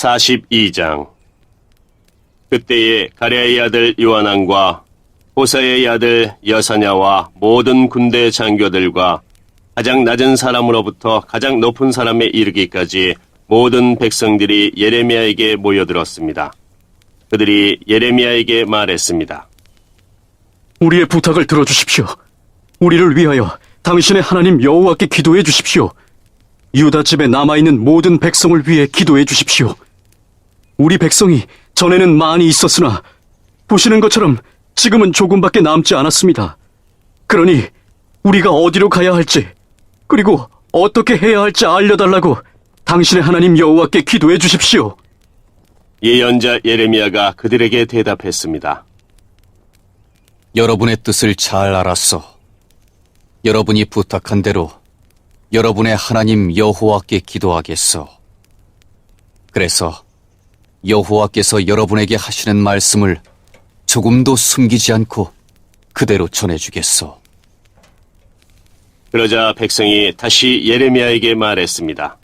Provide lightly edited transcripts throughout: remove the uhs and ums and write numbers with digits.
42장. 그때에 가랴의 아들 요하난과 호사의 아들 여사냐와 모든 군대 장교들과 가장 낮은 사람으로부터 가장 높은 사람에 이르기까지 모든 백성들이 예레미야에게 모여들었습니다. 그들이 예레미야에게 말했습니다. 우리의 부탁을 들어주십시오. 우리를 위하여 당신의 하나님 여호와께 기도해 주십시오. 유다 집에 남아있는 모든 백성을 위해 기도해 주십시오. 우리 백성이 전에는 많이 있었으나 보시는 것처럼 지금은 조금밖에 남지 않았습니다. 그러니 우리가 어디로 가야 할지 그리고 어떻게 해야 할지 알려달라고 당신의 하나님 여호와께 기도해 주십시오. 예언자 예레미야가 그들에게 대답했습니다. 여러분의 뜻을 잘 알았소. 여러분이 부탁한 대로 여러분의 하나님 여호와께 기도하겠소. 그래서 여호와께서 여러분에게 하시는 말씀을 조금도 숨기지 않고 그대로 전해주겠소. 그러자 백성이 다시 예레미야에게 말했습니다.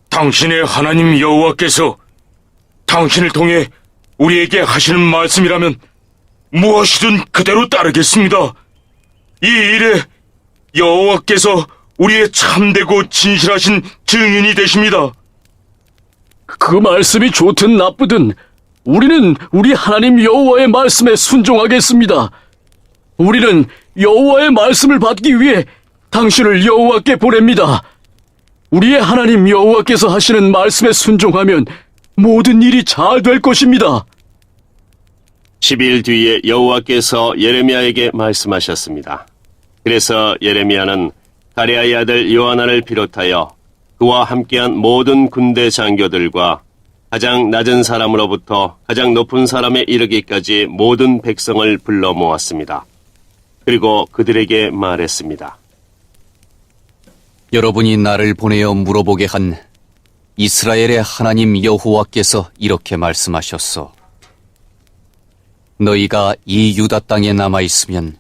당신의 하나님 여호와께서 당신을 통해 우리에게 하시는 말씀이라면 무엇이든 그대로 따르겠습니다. 이 일에 여호와께서 우리의 참되고 진실하신 증인이 되십니다. 그 말씀이 좋든 나쁘든 우리는 우리 하나님 여호와의 말씀에 순종하겠습니다. 우리는 여호와의 말씀을 받기 위해 당신을 여호와께 보냅니다. 우리의 하나님 여호와께서 하시는 말씀에 순종하면 모든 일이 잘 될 것입니다. 10일 뒤에 여호와께서 예레미야에게 말씀하셨습니다. 그래서 예레미야는 가랴의 아들 요하난을 비롯하여 그와 함께한 모든 군대 장교들과 가장 낮은 사람으로부터 가장 높은 사람에 이르기까지 모든 백성을 불러 모았습니다. 그리고 그들에게 말했습니다. 여러분이 나를 보내어 물어보게 한 이스라엘의 하나님 여호와께서 이렇게 말씀하셨소. 너희가 이 유다 땅에 남아있으면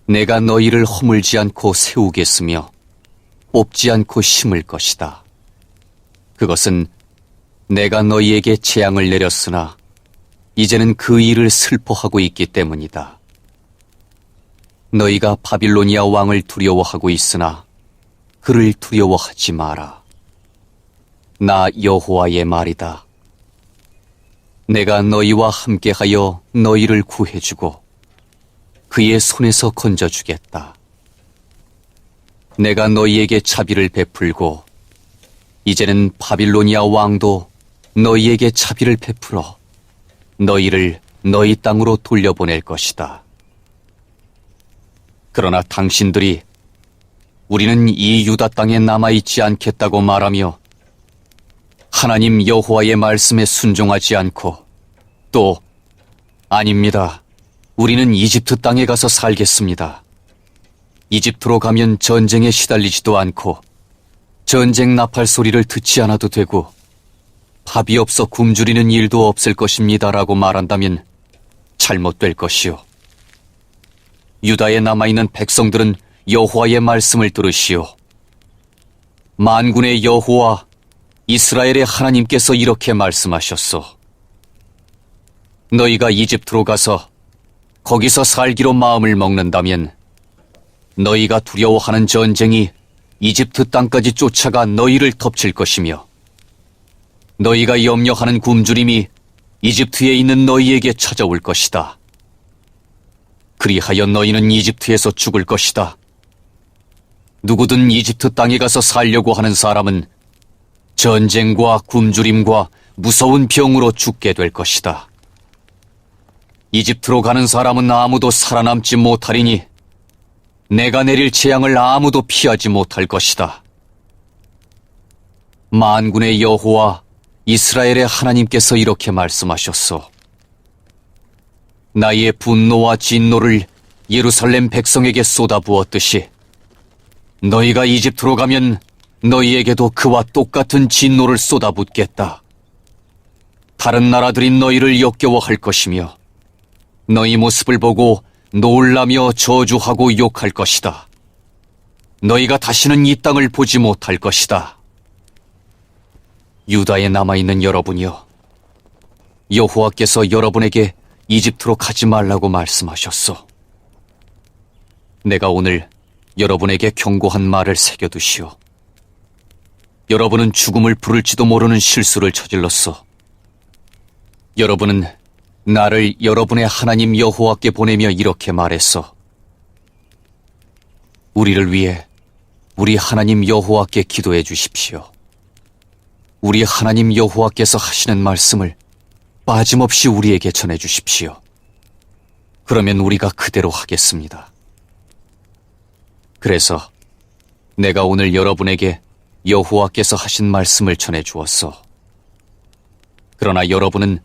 내가 너희를 허물지 않고 세우겠으며 뽑지 않고 심을 것이다. 그것은 내가 너희에게 재앙을 내렸으나 이제는 그 일을 슬퍼하고 있기 때문이다. 너희가 바빌로니아 왕을 두려워하고 있으나 그를 두려워하지 마라. 나 여호와의 말이다. 내가 너희와 함께하여 너희를 구해주고 그의 손에서 건져주겠다. 내가 너희에게 자비를 베풀고 이제는 바빌로니아 왕도 너희에게 자비를 베풀어 너희를 너희 땅으로 돌려보낼 것이다. 그러나 당신들이 우리는 이 유다 땅에 남아있지 않겠다고 말하며 하나님 여호와의 말씀에 순종하지 않고 또 아닙니다. 우리는 이집트 땅에 가서 살겠습니다. 이집트로 가면 전쟁에 시달리지도 않고 전쟁 나팔 소리를 듣지 않아도 되고 밥이 없어 굶주리는 일도 없을 것입니다라고 말한다면 잘못될 것이요. 유다에 남아있는 백성들은 여호와의 말씀을 들으시오. 만군의 여호와 이스라엘의 하나님께서 이렇게 말씀하셨소. 너희가 이집트로 가서 거기서 살기로 마음을 먹는다면 너희가 두려워하는 전쟁이 이집트 땅까지 쫓아가 너희를 덮칠 것이며 너희가 염려하는 굶주림이 이집트에 있는 너희에게 찾아올 것이다. 그리하여 너희는 이집트에서 죽을 것이다. 누구든 이집트 땅에 가서 살려고 하는 사람은 전쟁과 굶주림과 무서운 병으로 죽게 될 것이다. 이집트로 가는 사람은 아무도 살아남지 못하리니 내가 내릴 재앙을 아무도 피하지 못할 것이다. 만군의 여호와 이스라엘의 하나님께서 이렇게 말씀하셨소. 나의 분노와 진노를 예루살렘 백성에게 쏟아부었듯이 너희가 이집트로 가면 너희에게도 그와 똑같은 진노를 쏟아붓겠다. 다른 나라들이 너희를 역겨워할 것이며 너희 모습을 보고 놀라며 저주하고 욕할 것이다. 너희가 다시는 이 땅을 보지 못할 것이다. 유다에 남아있는 여러분이여, 여호와께서 여러분에게 이집트로 가지 말라고 말씀하셨소. 내가 오늘 여러분에게 경고한 말을 새겨두시오. 여러분은 죽음을 부를지도 모르는 실수를 저질렀소. 여러분은 나를 여러분의 하나님 여호와께 보내며 이렇게 말했소. 우리를 위해 우리 하나님 여호와께 기도해 주십시오. 우리 하나님 여호와께서 하시는 말씀을 빠짐없이 우리에게 전해 주십시오. 그러면 우리가 그대로 하겠습니다. 그래서 내가 오늘 여러분에게 여호와께서 하신 말씀을 전해 주었소. 그러나 여러분은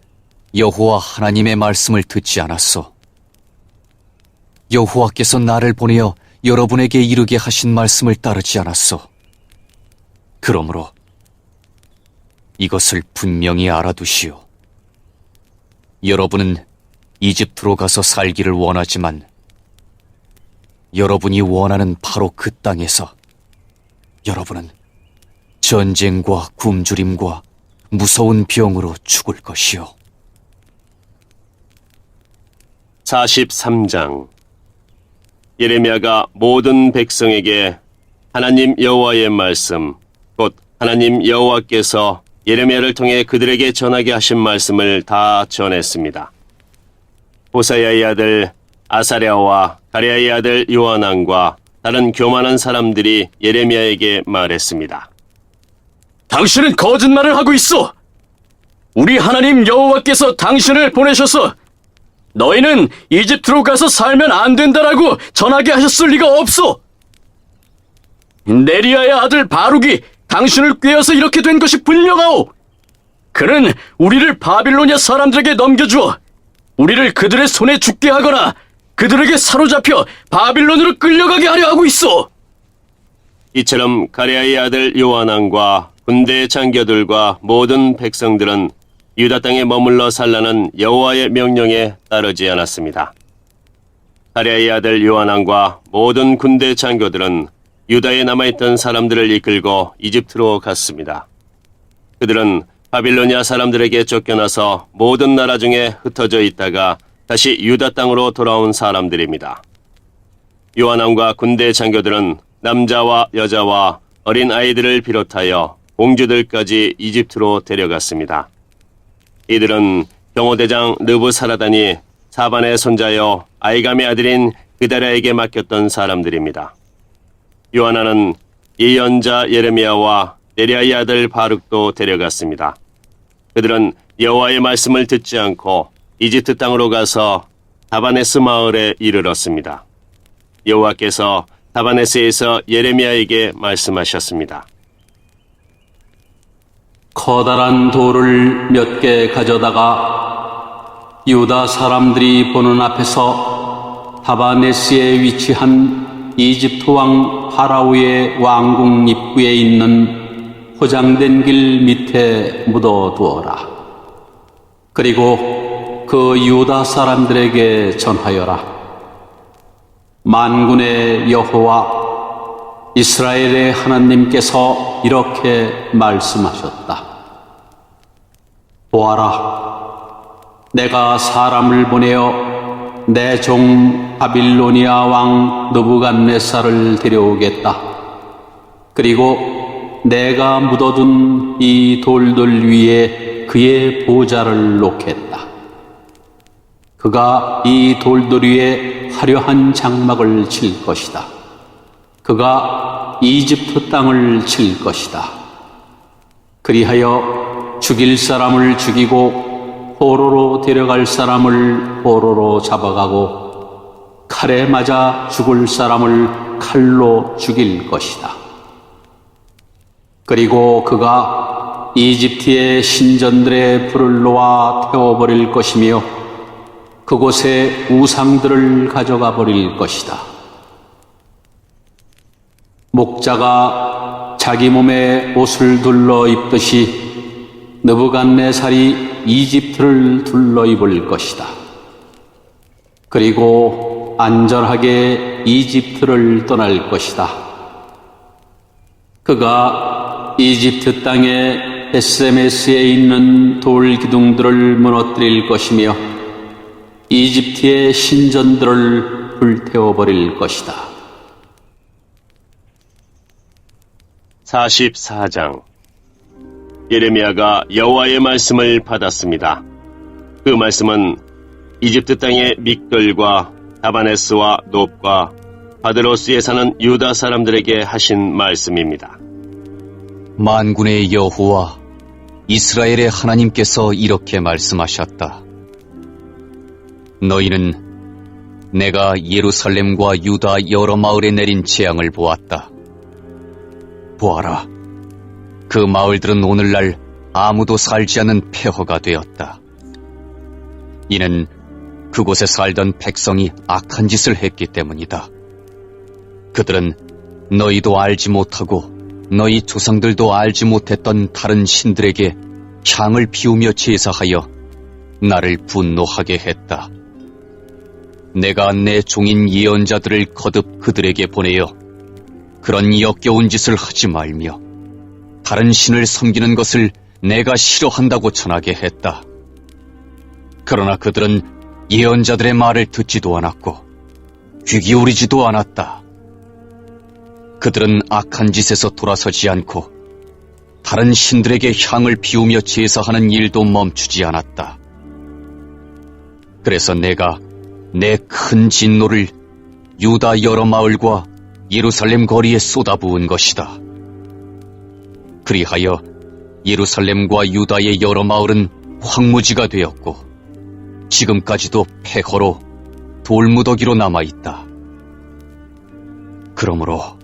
여호와 하나님의 말씀을 듣지 않았소. 여호와께서 나를 보내어 여러분에게 이르게 하신 말씀을 따르지 않았소. 그러므로 이것을 분명히 알아두시오. 여러분은 이집트로 가서 살기를 원하지만 여러분이 원하는 바로 그 땅에서 여러분은 전쟁과 굶주림과 무서운 병으로 죽을 것이요. 43장. 예레미야가 모든 백성에게 하나님 여호와의 말씀, 곧 하나님 여호와께서 예레미야를 통해 그들에게 전하게 하신 말씀을 다 전했습니다. 호사야의 아들 아사랴와 가랴의 아들 요하난과 다른 교만한 사람들이 예레미야에게 말했습니다. 당신은 거짓말을 하고 있어. 우리 하나님 여호와께서 당신을 보내셔서 너희는 이집트로 가서 살면 안 된다라고 전하게 하셨을 리가 없어. 네리야의 아들 바룩이 당신을 꾀어서 이렇게 된 것이 분명하오. 그는 우리를 바빌로니아 사람들에게 넘겨주어 우리를 그들의 손에 죽게 하거나 그들에게 사로잡혀 바빌론으로 끌려가게 하려 하고 있어. 이처럼 가랴의 아들 요하난과 군대 장교들과 모든 백성들은 유다 땅에 머물러 살라는 여호와의 명령에 따르지 않았습니다. 가랴의 아들 요하난과 모든 군대 장교들은 유다에 남아있던 사람들을 이끌고 이집트로 갔습니다. 그들은 바빌로니아 사람들에게 쫓겨나서 모든 나라 중에 흩어져 있다가 다시 유다 땅으로 돌아온 사람들입니다. 요하난과 군대 장교들은 남자와 여자와 어린 아이들을 비롯하여 공주들까지 이집트로 데려갔습니다. 이들은 경호대장 느부사라단이 사반의 손자여 아이감의 아들인 그다랴에게 맡겼던 사람들입니다. 요하나는 예언자 예레미야와 네리야의 아들 바룩도 데려갔습니다. 그들은 여호와의 말씀을 듣지 않고 이집트 땅으로 가서 다바네스 마을에 이르렀습니다. 여호와께서 다바네스에서 예레미야에게 말씀하셨습니다. 커다란 돌을 몇 개 가져다가 유다 사람들이 보는 앞에서 다바네스에 위치한 이집트 왕 파라오의 왕궁 입구에 있는 포장된 길 밑에 묻어두어라. 그리고 그 유다 사람들에게 전하여라. 만군의 여호와 이스라엘의 하나님께서 이렇게 말씀하셨다. 보아라, 내가 사람을 보내어 내 종 바빌로니아 왕 느부갓네살을 데려오겠다. 그리고 내가 묻어둔 이 돌들 위에 그의 보좌를 놓겠다. 그가 이 돌들 위에 화려한 장막을 칠 것이다. 그가 이집트 땅을 칠 것이다. 그리하여 죽일 사람을 죽이고 포로로 데려갈 사람을 포로로 잡아가고 칼에 맞아 죽을 사람을 칼로 죽일 것이다. 그리고 그가 이집트의 신전들의 불을 놓아 태워버릴 것이며 그곳에 우상들을 가져가 버릴 것이다. 목자가 자기 몸에 옷을 둘러 입듯이 느부갓네살이 이집트를 둘러 입을 것이다. 그리고 안전하게 이집트를 떠날 것이다. 그가 이집트 땅에 베스메스에 있는 돌 기둥들을 무너뜨릴 것이며 이집트의 신전들을 불태워버릴 것이다. 44장 예레미야가 여호와의 말씀을 받았습니다. 그 말씀은 이집트 땅의 믹돌과 다바네스와 놉과 바드로스에 사는 유다 사람들에게 하신 말씀입니다. 만군의 여호와 이스라엘의 하나님께서 이렇게 말씀하셨다. 너희는 내가 예루살렘과 유다 여러 마을에 내린 재앙을 보았다. 보아라, 그 마을들은 오늘날 아무도 살지 않는 폐허가 되었다. 이는 그곳에 살던 백성이 악한 짓을 했기 때문이다. 그들은 너희도 알지 못하고 너희 조상들도 알지 못했던 다른 신들에게 향을 피우며 제사하여 나를 분노하게 했다. 내가 내 종인 예언자들을 거듭 그들에게 보내어 그런 역겨운 짓을 하지 말며 다른 신을 섬기는 것을 내가 싫어한다고 전하게 했다. 그러나 그들은 예언자들의 말을 듣지도 않았고 귀 기울이지도 않았다. 그들은 악한 짓에서 돌아서지 않고 다른 신들에게 향을 피우며 제사하는 일도 멈추지 않았다. 그래서 내가 내 큰 진노를 유다 여러 마을과 예루살렘 거리에 쏟아부은 것이다. 그리하여 예루살렘과 유다의 여러 마을은 황무지가 되었고 지금까지도 폐허로 돌무더기로 남아있다. 그러므로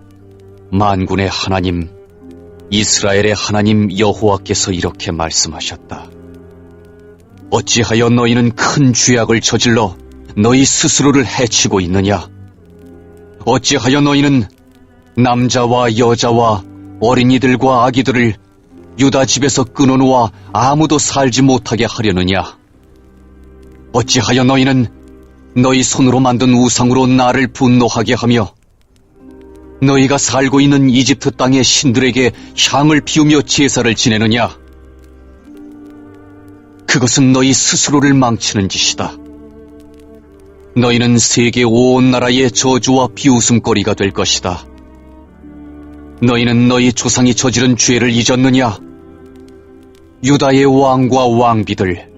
만군의 하나님, 이스라엘의 하나님 여호와께서 이렇게 말씀하셨다. 어찌하여 너희는 큰 죄악을 저질러 너희 스스로를 해치고 있느냐? 어찌하여 너희는 남자와 여자와 어린이들과 아기들을 유다 집에서 끊어놓아 아무도 살지 못하게 하려느냐? 어찌하여 너희는 너희 손으로 만든 우상으로 나를 분노하게 하며 너희가 살고 있는 이집트 땅의 신들에게 향을 피우며 제사를 지내느냐? 그것은 너희 스스로를 망치는 짓이다. 너희는 세계 온 나라의 저주와 비웃음거리가 될 것이다. 너희는 너희 조상이 저지른 죄를 잊었느냐? 유다의 왕과 왕비들,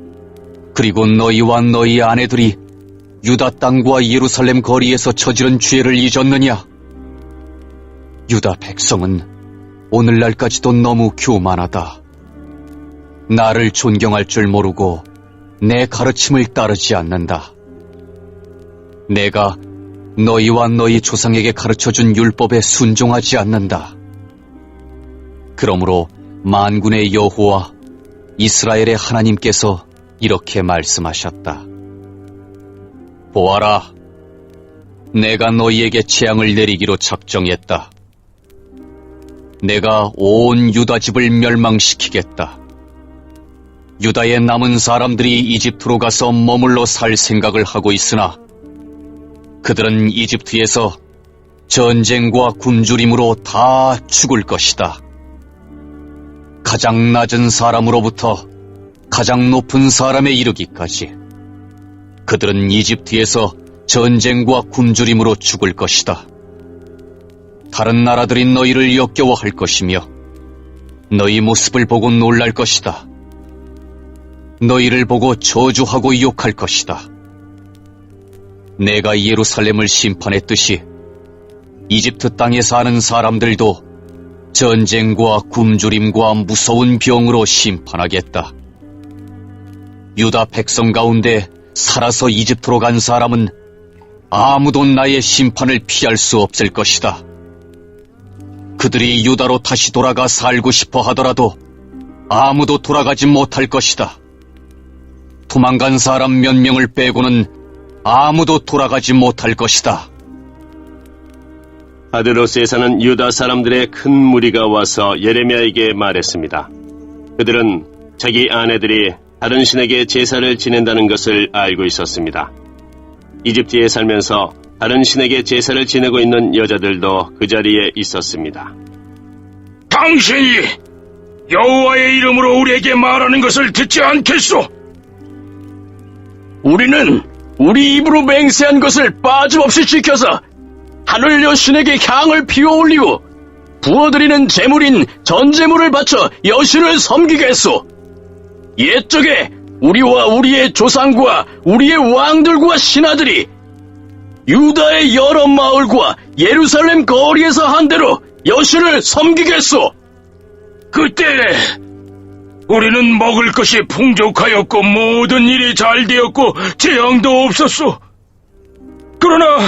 그리고 너희와 너희 아내들이 유다 땅과 예루살렘 거리에서 저지른 죄를 잊었느냐? 유다 백성은 오늘날까지도 너무 교만하다. 나를 존경할 줄 모르고 내 가르침을 따르지 않는다. 내가 너희와 너희 조상에게 가르쳐준 율법에 순종하지 않는다. 그러므로 만군의 여호와 이스라엘의 하나님께서 이렇게 말씀하셨다. 보아라, 내가 너희에게 재앙을 내리기로 작정했다. 내가 온 유다 집을 멸망시키겠다. 유다의 남은 사람들이 이집트로 가서 머물러 살 생각을 하고 있으나 그들은 이집트에서 전쟁과 굶주림으로 다 죽을 것이다. 가장 낮은 사람으로부터 가장 높은 사람에 이르기까지 그들은 이집트에서 전쟁과 굶주림으로 죽을 것이다. 다른 나라들이 너희를 역겨워할 것이며 너희 모습을 보고 놀랄 것이다. 너희를 보고 저주하고 욕할 것이다. 내가 예루살렘을 심판했듯이 이집트 땅에 사는 사람들도 전쟁과 굶주림과 무서운 병으로 심판하겠다. 유다 백성 가운데 살아서 이집트로 간 사람은 아무도 나의 심판을 피할 수 없을 것이다. 그들이 유다로 다시 돌아가 살고 싶어 하더라도 아무도 돌아가지 못할 것이다. 도망간 사람 몇 명을 빼고는 아무도 돌아가지 못할 것이다. 바드로스에 사는 유다 사람들의 큰 무리가 와서 예레미야에게 말했습니다. 그들은 자기 아내들이 다른 신에게 제사를 지낸다는 것을 알고 있었습니다. 이집트에 살면서 다른 신에게 제사를 지내고 있는 여자들도 그 자리에 있었습니다. 당신이 여호와의 이름으로 우리에게 말하는 것을 듣지 않겠소. 우리는 우리 입으로 맹세한 것을 빠짐없이 지켜서 하늘 여신에게 향을 피워 올리고 부어드리는 제물인 전제물을 바쳐 여신을 섬기겠소. 옛적에 우리와 우리의 조상과 우리의 왕들과 신하들이 유다의 여러 마을과 예루살렘 거리에서 한 대로 여신을 섬기겠소. 그때 우리는 먹을 것이 풍족하였고 모든 일이 잘 되었고 재앙도 없었소. 그러나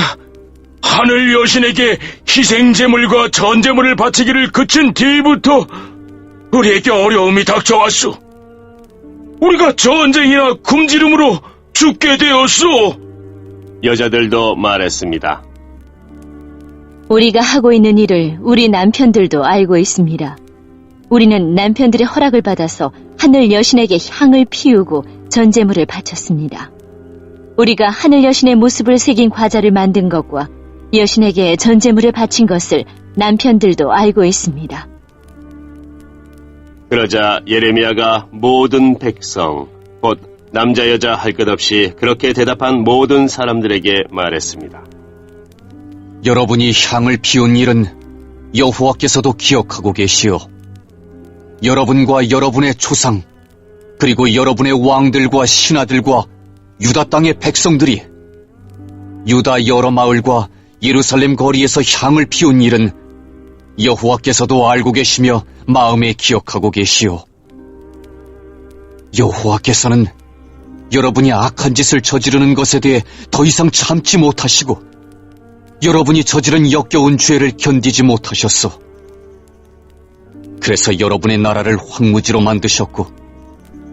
하늘 여신에게 희생제물과 전제물을 바치기를 그친 뒤부터 우리에게 어려움이 닥쳐왔소. 우리가 전쟁이나 굶주림으로 죽게 되었소. 여자들도 말했습니다. 우리가 하고 있는 일을 우리 남편들도 알고 있습니다. 우리는 남편들의 허락을 받아서 하늘 여신에게 향을 피우고 전제물을 바쳤습니다. 우리가 하늘 여신의 모습을 새긴 과자를 만든 것과 여신에게 전제물을 바친 것을 남편들도 알고 있습니다. 그러자 예레미야가 모든 백성, 곧 남자 여자 할 것 없이 그렇게 대답한 모든 사람들에게 말했습니다. 여러분이 향을 피운 일은 여호와께서도 기억하고 계시오. 여러분과 여러분의 조상, 그리고 여러분의 왕들과 신하들과 유다 땅의 백성들이 유다 여러 마을과 예루살렘 거리에서 향을 피운 일은 여호와께서도 알고 계시며 마음에 기억하고 계시오. 여호와께서는 여러분이 악한 짓을 저지르는 것에 대해 더 이상 참지 못하시고 여러분이 저지른 역겨운 죄를 견디지 못하셨소. 그래서 여러분의 나라를 황무지로 만드셨고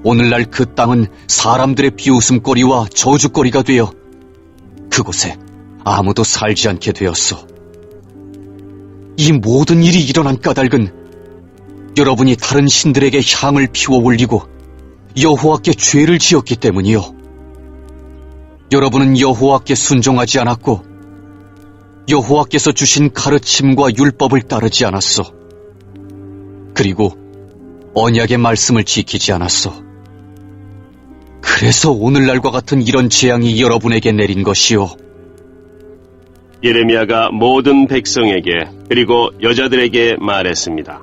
오늘날 그 땅은 사람들의 비웃음거리와 저주거리가 되어 그곳에 아무도 살지 않게 되었소. 이 모든 일이 일어난 까닭은 여러분이 다른 신들에게 향을 피워 올리고 여호와께 죄를 지었기 때문이요. 여러분은 여호와께 순종하지 않았고 여호와께서 주신 가르침과 율법을 따르지 않았소. 그리고 언약의 말씀을 지키지 않았소. 그래서 오늘날과 같은 이런 재앙이 여러분에게 내린 것이요. 예레미야가 모든 백성에게 그리고 여자들에게 말했습니다.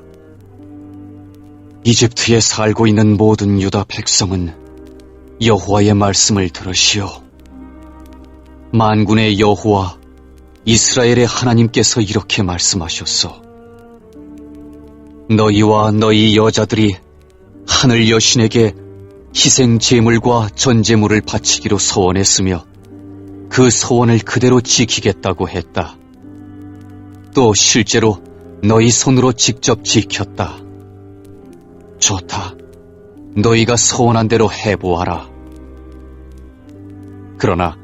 이집트에 살고 있는 모든 유다 백성은 여호와의 말씀을 들으시오. 만군의 여호와 이스라엘의 하나님께서 이렇게 말씀하셨소. 너희와 너희 여자들이 하늘 여신에게 희생 제물과 전제물을 바치기로 서원했으며 그 서원을 그대로 지키겠다고 했다. 또 실제로 너희 손으로 직접 지켰다. 좋다. 너희가 서원한 대로 해보아라. 그러나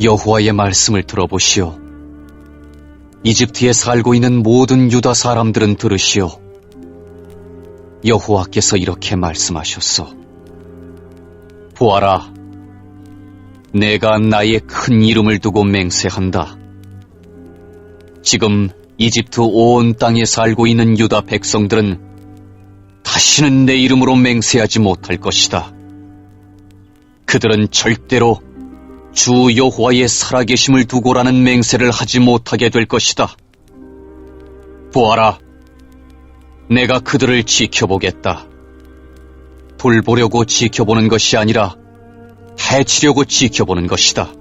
여호와의 말씀을 들어보시오. 이집트에 살고 있는 모든 유다 사람들은 들으시오. 여호와께서 이렇게 말씀하셨소. 보아라. 내가 나의 큰 이름을 두고 맹세한다. 지금 이집트 온 땅에 살고 있는 유다 백성들은 다시는 내 이름으로 맹세하지 못할 것이다. 그들은 절대로 주 여호와의 살아계심을 두고라는 맹세를 하지 못하게 될 것이다. 보아라, 내가 그들을 지켜보겠다. 돌보려고 지켜보는 것이 아니라 해치려고 지켜보는 것이다.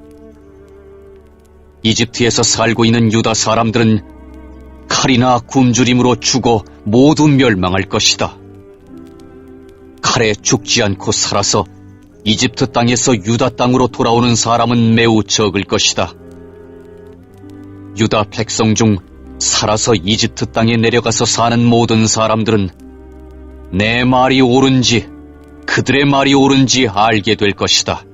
이집트에서 살고 있는 유다 사람들은 칼이나 굶주림으로 죽어 모두 멸망할 것이다. 칼에 죽지 않고 살아서 이집트 땅에서 유다 땅으로 돌아오는 사람은 매우 적을 것이다. 유다 백성 중 살아서 이집트 땅에 내려가서 사는 모든 사람들은 내 말이 옳은지 그들의 말이 옳은지 알게 될 것이다.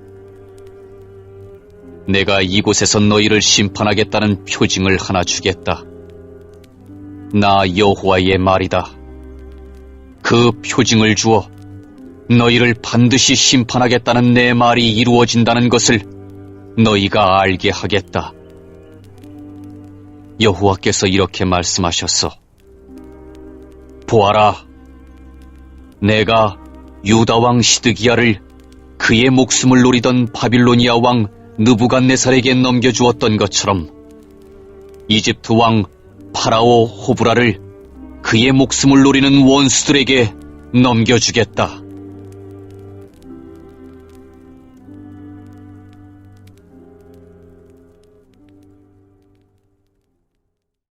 내가 이곳에서 너희를 심판하겠다는 표징을 하나 주겠다. 나 여호와의 말이다. 그 표징을 주어 너희를 반드시 심판하겠다는 내 말이 이루어진다는 것을 너희가 알게 하겠다. 여호와께서 이렇게 말씀하셨소. 보아라, 내가 유다 왕 시드기야를 그의 목숨을 노리던 바빌로니아 왕 느부갓네살에게 넘겨주었던 것처럼 이집트 왕 파라오 호브라를 그의 목숨을 노리는 원수들에게 넘겨주겠다.